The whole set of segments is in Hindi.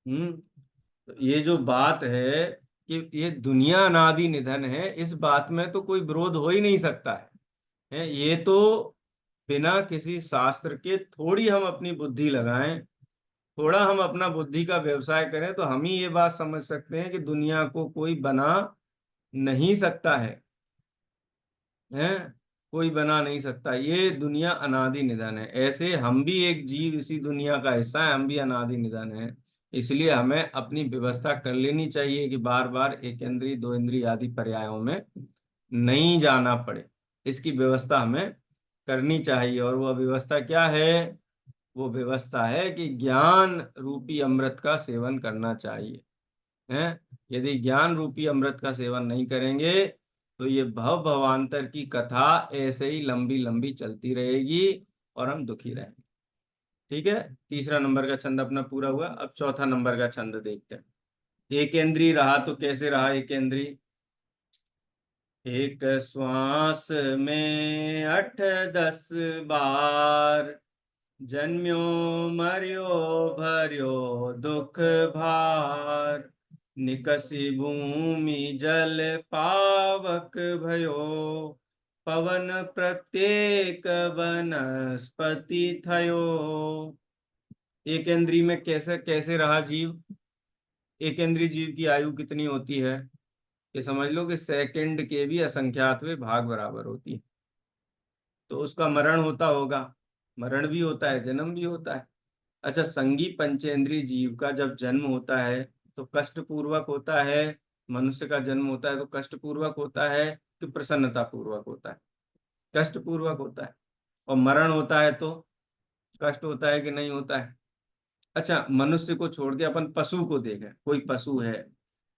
तो ये जो बात है कि ये दुनिया अनादि निधन है, इस बात में तो कोई विरोध हो ही नहीं सकता है। ये तो बिना किसी शास्त्र के थोड़ी हम अपनी बुद्धि लगाएं, थोड़ा हम अपना बुद्धि का व्यवसाय करें तो हम ही ये बात समझ सकते हैं कि दुनिया को कोई बना नहीं सकता है। कोई बना नहीं सकता, ये दुनिया अनादि निधन है। ऐसे हम भी एक जीव इसी दुनिया का हिस्सा है, हम भी अनादि निधन है। इसलिए हमें अपनी व्यवस्था कर लेनी चाहिए कि बार बार एक इंद्रिय दो इंद्रिय आदि पर्यायों में नहीं जाना पड़े। इसकी व्यवस्था हमें करनी चाहिए। और वह व्यवस्था क्या है? वो व्यवस्था है कि ज्ञान रूपी अमृत का सेवन करना चाहिए। हैं? यदि ज्ञान रूपी अमृत का सेवन नहीं करेंगे तो ये भव भवांतर की कथा ऐसे ही लंबी लंबी चलती रहेगी और हम दुखी रहेंगे। ठीक है, तीसरा नंबर का छंद अपना पूरा हुआ। अब चौथा नंबर का छंद देखते हैं। एकेंद्री रहा तो कैसे रहा एकेंद्री? एक श्वास में 8-10 बार, जन्म्यो मर्यो भर्यो दुख भार, निकसी भूमि जल पावक भयो, पवन प्रत्येक वनस्पति थयो। एक इंद्री में कैसे कैसे रहा जीव? एक इंद्री जीव की आयु कितनी होती है? ये समझ लो कि सेकंड के भी असंख्यातवें भाग बराबर होती है। तो उसका मरण होता होगा, मरण भी होता है, जन्म भी होता है। अच्छा, संगी पंचेंद्रीय जीव का जब जन्म होता है तो कष्ट पूर्वक होता है? मनुष्य का जन्म होता है तो कष्ट पूर्वक होता है कि प्रसन्नता पूर्वक होता है? कष्ट पूर्वक होता है। और मरण होता है तो कष्ट होता है कि नहीं होता है? अच्छा, मनुष्य को छोड़ के अपन पशु को देखें, कोई पशु है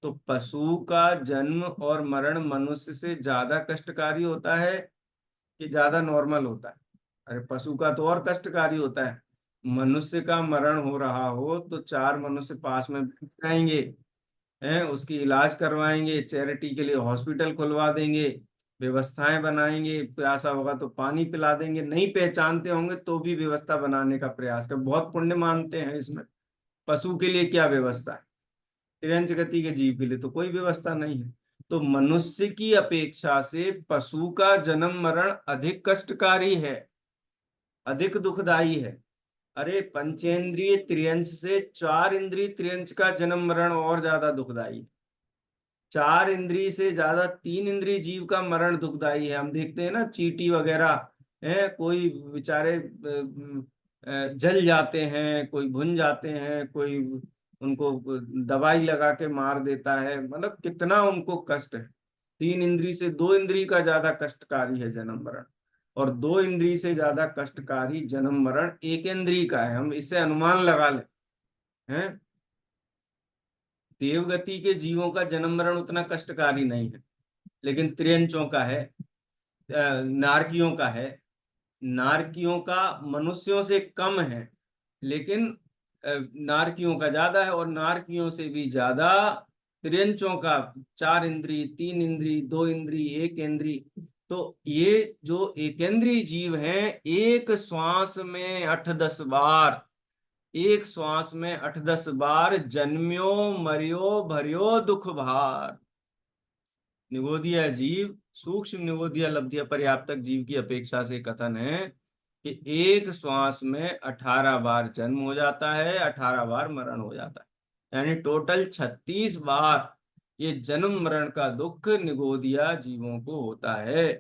तो पशु का जन्म और मरण मनुष्य से ज्यादा कष्टकारी होता है कि ज्यादा नॉर्मल होता है? अरे पशु का तो और कष्टकारी होता है। मनुष्य का मरण हो रहा हो तो चार मनुष्य पास में बैठ जाएंगे, हैं, उसकी इलाज करवाएंगे, चैरिटी के लिए हॉस्पिटल खुलवा देंगे, व्यवस्थाएं बनाएंगे, प्यासा होगा तो पानी पिला देंगे, नहीं पहचानते होंगे तो भी व्यवस्था बनाने का प्रयास कर, बहुत पुण्य मानते हैं इसमें। पशु के लिए क्या व्यवस्था है? तिरंज गति के जीव के लिए तो कोई व्यवस्था नहीं है। तो मनुष्य की अपेक्षा से पशु का जन्म मरण अधिक कष्टकारी है, अधिक दुखदाई है। अरे पंचेंद्रिय त्रियंश से चार इंद्रिय त्रियंश का जन्म मरण और ज्यादा दुखदाई है। चार इंद्रिय से ज्यादा तीन इंद्रिय जीव का मरण दुखदाई है। हम देखते हैं ना चींटी वगैरह है, कोई बेचारे जल जाते हैं, कोई भुन जाते हैं, कोई उनको दवाई लगा के मार देता है, मतलब कितना उनको कष्ट है। तीन इंद्रिय से दो इंद्रिय का ज्यादा कष्टकारी है जन्म मरण, और दो इंद्रिय से ज्यादा कष्टकारी जन्म मरण एक इंद्रिय का है। हम इससे अनुमान लगा लें हैं। देवगति के जीवों का जन्म मरण उतना कष्टकारी नहीं है, लेकिन त्रियंचों का है, नारकियों का है। नारकियों का मनुष्यों से कम है, लेकिन नारकियों का ज्यादा है, और नारकियों से भी ज्यादा त्रियंचों का। चार इंद्री, तीन इंद्री, दो इंद्री, एक इंद्री। तो ये जो एकेंद्रीय जीव हैं, एक श्वास में 8-10 बार, एक श्वास में 8-10 बार जन्म्यो मर्यो भर्यो दुख भार। निगोदिया जीव, सूक्ष्म निगोदिया लब्धिया पर्याप्तक जीव की अपेक्षा से कथन है कि एक श्वास में 18 बार जन्म हो जाता है, 18 बार मरण हो जाता है, यानी टोटल 36 बार ये जन्म मरण का दुख निगोदिया जीवों को होता है।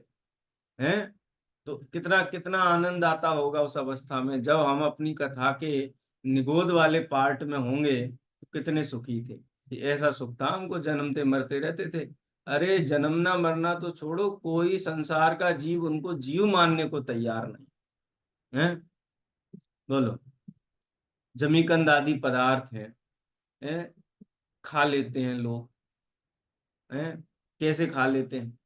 तो कितना कितना आनंद आता होगा उस अवस्था में जब हम अपनी कथा के निगोद वाले पार्ट में होंगे, तो कितने सुखी थे कि ऐसा सुख था, हमको जन्मते मरते रहते थे। अरे जन्मना मरना तो छोड़ो, कोई संसार का जीव उनको जीव मानने को तैयार नहीं है। बोलो, जमीकंद आदि पदार्थ हैं, खा लेते हैं लोग, हैं, कैसे खा लेते हैं?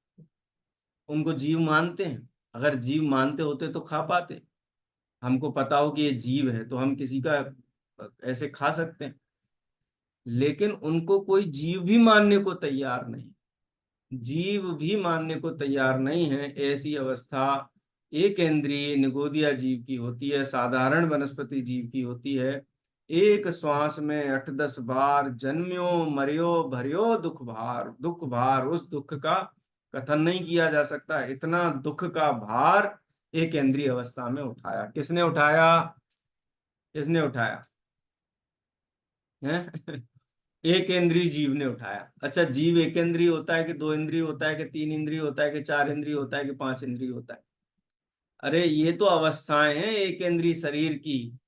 उनको जीव मानते हैं? अगर जीव मानते होते तो खा पाते? हमको पता हो कि ये जीव है तो हम किसी का ऐसे खा सकते हैं, लेकिन उनको कोई जीव भी मानने को तैयार नहीं, जीव भी मानने को तैयार नहीं है। ऐसी अवस्था एक इंद्रिय निगोदिया जीव की होती है, साधारण वनस्पति जीव की होती है। एक श्वास में 8-10 बार जन्म्यो मर्यो भर्यो दुख भार। दुख भार, उस दुख का कथन नहीं किया जा सकता। इतना दुख का भार एक इंद्रिय अवस्था में उठाया। किसने उठाया? किसने उठाया है? एक इंद्रिय जीव ने उठाया। अच्छा, जीव एक इंद्रिय होता है कि दो इंद्रिय होता है कि तीन इंद्रिय होता है कि चार इंद्रिय होता है कि पांच इंद्रिय होता है? अरे ये तो अवस्थाएं हैं एक इंद्रिय शरीर की।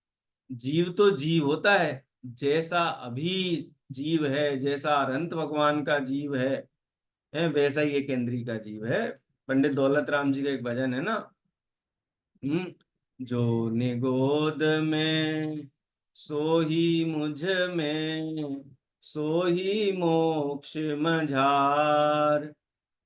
जीव तो जीव होता है, जैसा अभी जीव है, जैसा अनंत भगवान का जीव है वैसा ही एक इंद्रिय का जीव है। पंडित दौलत राम जी का एक भजन है ना, जो निगोद में सो ही मुझ में, सो ही मोक्ष मझार।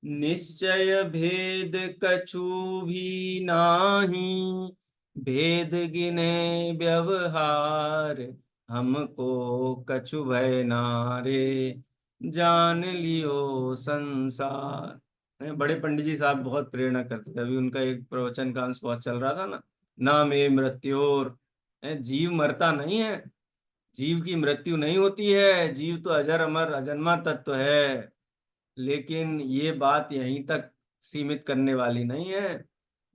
निश्चय भेद कछु भी नाही, भेद गिने व्यवहार। हमको कछु भय नारे, जान लियो संसार। बड़े पंडित जी साहब बहुत प्रेरणा करते थे। अभी उनका एक प्रवचन का अंश बहुत चल रहा था ना, नाम ए मृत्योर। जीव मरता नहीं है, जीव की मृत्यु नहीं होती है, जीव तो अजर अमर अजन्मा तत्व है। लेकिन ये बात यहीं तक सीमित करने वाली नहीं है।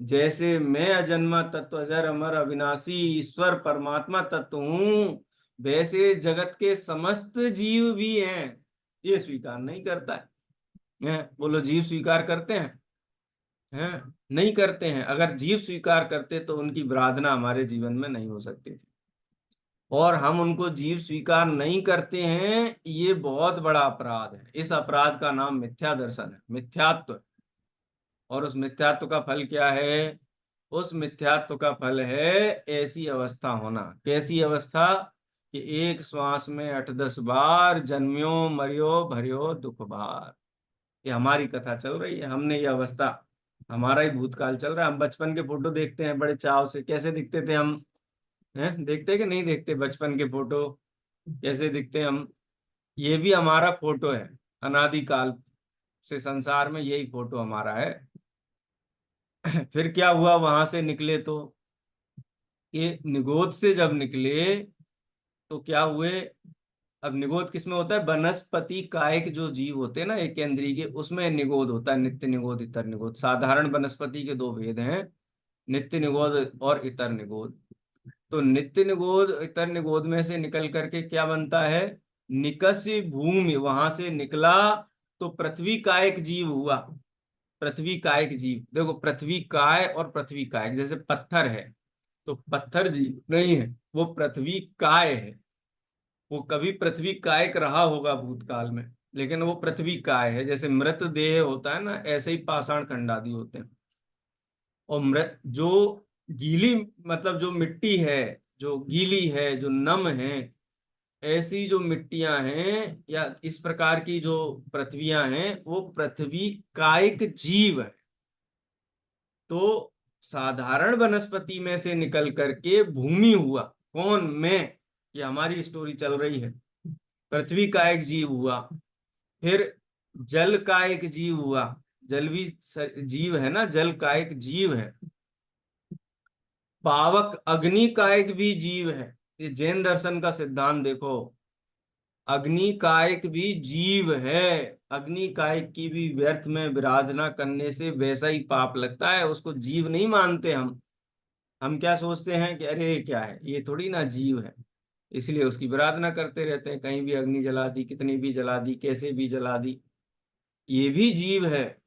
जैसे मैं अजन्मा तत्व अजर अमर अविनाशी ईश्वर परमात्मा तत्व हूँ, वैसे जगत के समस्त जीव भी हैं। ये स्वीकार नहीं करता है? बोलो, जीव स्वीकार करते हैं? नहीं करते हैं। अगर जीव स्वीकार करते तो उनकी विराधना हमारे जीवन में नहीं हो सकती थी। और हम उनको जीव स्वीकार नहीं करते हैं, ये बहुत बड़ा अपराध है। इस अपराध का नाम मिथ्या दर्शन है, मिथ्यात्व। और उस मिथ्यात्व का फल क्या है? उस मिथ्यात्व का फल है ऐसी अवस्था होना। कैसी अवस्था? कि एक श्वास में 8-10 बार जन्म्यो मर्यो भर्यो दुख भार। ये हमारी कथा चल रही है, हमने ये अवस्था, हमारा ही भूतकाल चल रहा है। हम बचपन के फोटो देखते हैं बड़े चाव से, कैसे दिखते थे हम? हैं, देखते कि नहीं देखते बचपन के फोटो? कैसे दिखते हैं हम? ये भी हमारा फोटो है, अनादिकाल से संसार में यही फोटो हमारा है। फिर क्या हुआ? वहां से निकले तो ये निगोद से जब निकले तो क्या हुए? अब निगोद किसमें होता है? वनस्पति कायिक जो जीव होते हैं ना एक इंद्रिय के, उसमें निगोद होता है। नित्य निगोद, इतर निगोद। साधारण वनस्पति के दो भेद हैं, नित्य निगोद और इतर निगोद। तो नित्य निगोद इतर निगोद में से निकल करके क्या बनता है? निकस्य भूमि, वहां से निकला तो पृथ्वी कायिक जीव हुआ। पृथ्वी कायिक जीव, देखो पृथ्वी काय और पृथ्वी कायिक, जैसे पत्थर है तो पत्थर जीव नहीं है, वो पृथ्वी काय है। वो कभी पृथ्वी कायिक रहा होगा भूतकाल में, लेकिन वो पृथ्वी काय है। जैसे मृत देह होता है ना, ऐसे ही पाषाण खंड आदि होते हैं। और मृत जो गीली, मतलब जो मिट्टी है, जो गीली है, जो नम है, ऐसी जो मिट्टियां हैं या इस प्रकार की जो पृथ्वियां हैं, वो पृथ्वी कायिक जीव है। तो साधारण वनस्पति में से निकल करके भूमि हुआ। कौन? मैं। ये हमारी स्टोरी चल रही है। पृथ्वी का एक जीव हुआ, फिर जल का एक जीव हुआ। जल भी जीव है ना, जल का एक जीव है। पावक अग्नि का एक भी जीव है। ये जैन दर्शन का सिद्धांत देखो, अग्नि कायिक भी जीव है। अग्नि कायिक की भी व्यर्थ में विराधना करने से वैसा ही पाप लगता है। उसको जीव नहीं मानते हम क्या सोचते हैं कि अरे क्या है, ये थोड़ी ना जीव है, इसलिए उसकी विराधना करते रहते हैं। कहीं भी अग्नि जला दी, कितनी भी जला दी, कैसे भी जला दी, ये भी जीव है।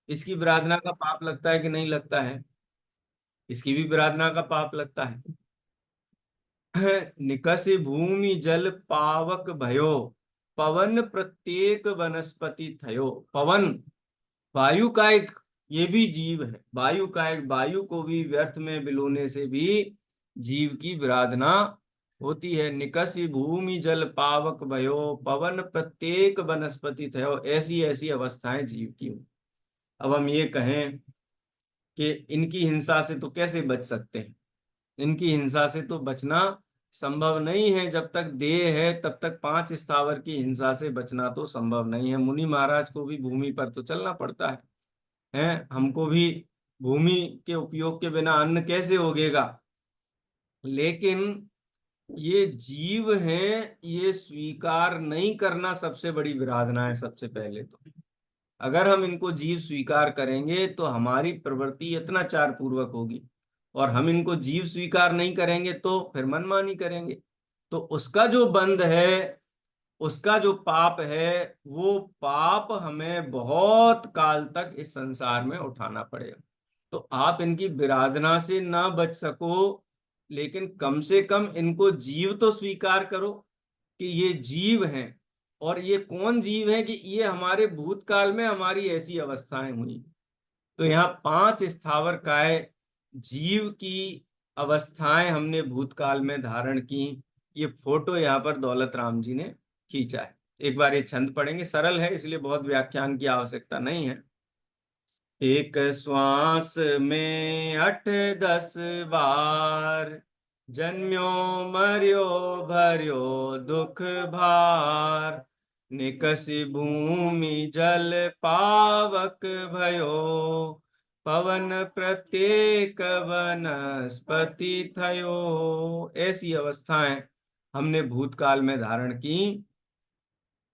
इसकी विराधना का पाप लगता है कि नहीं लगता है? इसकी भी विराधना का पाप लगता है। निकस भूमि जल पावक भयो, पवन प्रत्येक वनस्पति थयो। पवन, वायु का एक, ये भी जीव है। वायु का एक, वायु को भी व्यर्थ में बिलोने से भी जीव की विराधना होती है। निकस भूमि जल पावक भयो, पवन प्रत्येक वनस्पति थयो। ऐसी ऐसी अवस्थाएं जीव की। अब हम ये कहें कि इनकी हिंसा से तो कैसे बच सकते हैं? इनकी हिंसा से तो बचना संभव नहीं है। जब तक देह है तब तक पांच स्थावर की हिंसा से बचना तो संभव नहीं है। मुनि महाराज को भी भूमि पर तो चलना पड़ता है। हमको भी भूमि के उपयोग के बिना अन्न कैसे उगेगा? लेकिन ये जीव हैं, ये स्वीकार नहीं करना सबसे बड़ी विराधना है। सबसे पहले तो अगर हम इनको जीव स्वीकार करेंगे तो हमारी प्रवृत्ति यत्नाचार पूर्वक होगी, और हम इनको जीव स्वीकार नहीं करेंगे तो फिर मनमानी करेंगे। तो उसका जो बंध है, उसका जो पाप है, वो पाप हमें बहुत काल तक इस संसार में उठाना पड़ेगा। तो आप इनकी विराधना से ना बच सको, लेकिन कम से कम इनको जीव तो स्वीकार करो कि ये जीव हैं। और ये कौन जीव है कि ये हमारे भूतकाल में हमारी ऐसी अवस्थाएं हुई। तो यहाँ 5 स्थावर काय जीव की अवस्थाएं हमने भूतकाल में धारण की। ये फोटो यहाँ पर दौलत राम जी ने खींचा है। एक बार ये छंद पढ़ेंगे, सरल है इसलिए बहुत व्याख्यान की आवश्यकता नहीं है। एक श्वास में 8 10 बार, जन्म्यो मर्यो भर्यो दुख भार, निकसि भूमि जल पावक भयो, पवन प्रत्येक वनस्पति थयो। ऐसी अवस्थाएं हमने भूतकाल में धारण की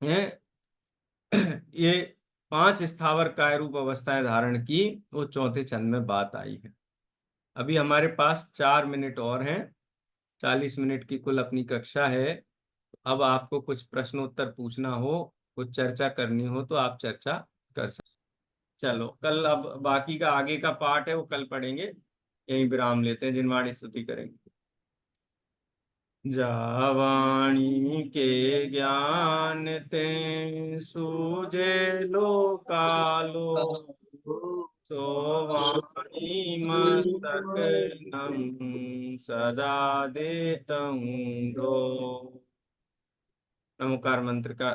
हैं। ये 5 स्थावर काय रूप अवस्थाएं धारण की, वो चौथे छंद में बात आई है। अभी हमारे पास 4 मिनट और हैं। 40 मिनट की कुल अपनी कक्षा है। अब आपको कुछ प्रश्नोत्तर पूछना हो, कुछ चर्चा करनी हो तो आप चर्चा कर सकते। चलो कल, अब बाकी का आगे का पार्ट है वो कल पढ़ेंगे। यहीं विराम लेते हैं, जिनवाणी स्तुति करेंगे। जावाणी के ज्ञान ते सूझे लो कालो, सो वाणी मस्तक नम सदा देतऊँ दो। नमोकार मंत्र का